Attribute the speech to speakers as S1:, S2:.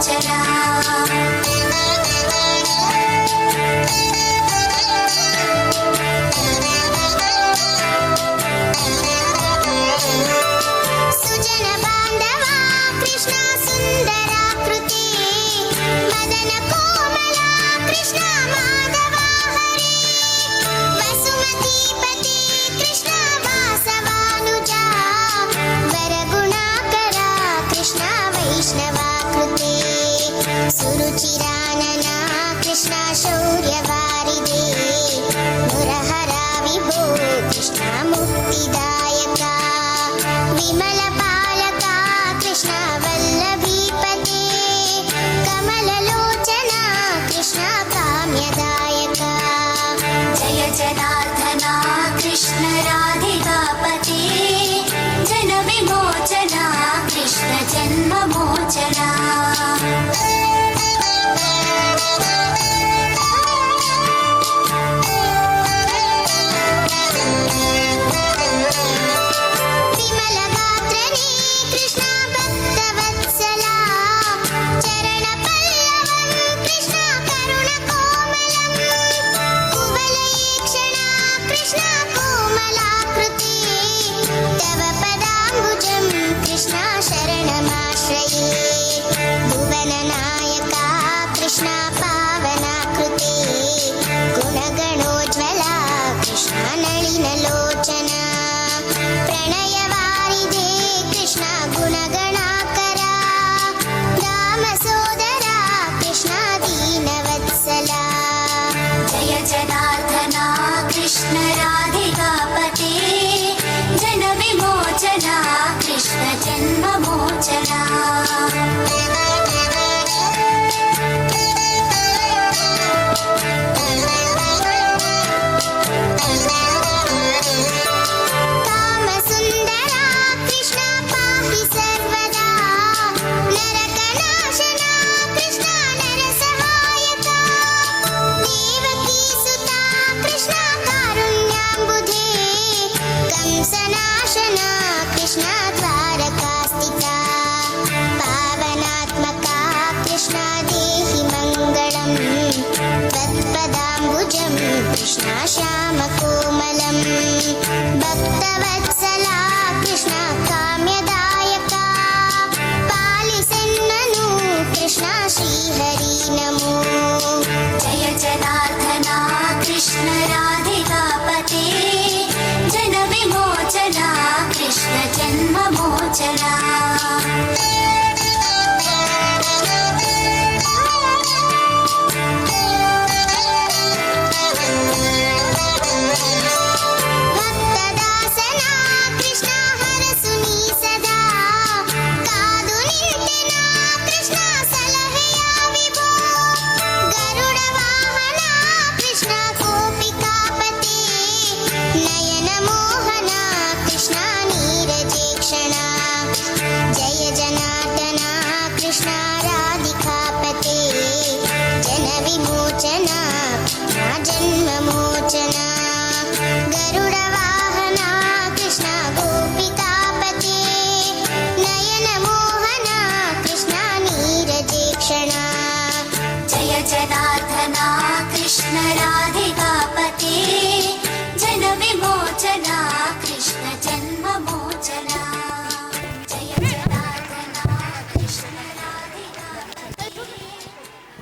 S1: जन्ममोचना सुजन बांधवा कृष्ण सुंदराकृति मदन कोमला कृष्ण माधवा हरे वसुमती पति कृष्ण वासवानुजा वरगुणाकरा कृष्ण वैष्णवाकृते सुरुचिरानना कृष्ण शौर्यवारिदे मुरहरा विभो कृष्ण मुक्तिदायका विमल पालका कृष्ण वल्लभीपते कमललोचना कृष्ण काम्यदायका जय जनार्दना कृष्ण राधिकापते जन विमोचना कृष्ण जन्ममोचना कृष्ण राधिकापते जन विमोचना कृष्ण जन्ममोचना कामसुन्दरा कृष्ण पाहि सर्वदा नरकनाशना कृष्ण नरसहायका देवकी सुता कृष्ण कारुण्याम्बुधे कंसनाशना कृष्ण द्वारकास्थिता पावनात्मका कृष्ण देहि मङ्गलम् त्वत्पदाम्बुजं कृष्ण श्यामकोमलं भक्तवत्सला कृष्ण काम्यदायका पालिसन्ननु कृष्ण श्रीहरि नमो जय जनार्दना कृष्ण राधिकापते जन विमोचना कृष्ण जन्ममोचना भक्तदासना कृष्ण हरसुनी सदा कादु निंतेना कृष्ण सलहेय विभो गरुड वाहना कृष्ण गोपिकापते नयन मोहना कृष्ण नीरजेक्षणा जय जनार्दना कृष्ण राधिकापते जन विमोचना जन्ममोचना गरुड वाहना कृष्ण गोपिकापते नयन मोहना कृष्ण नीरजेक्षणा जय जना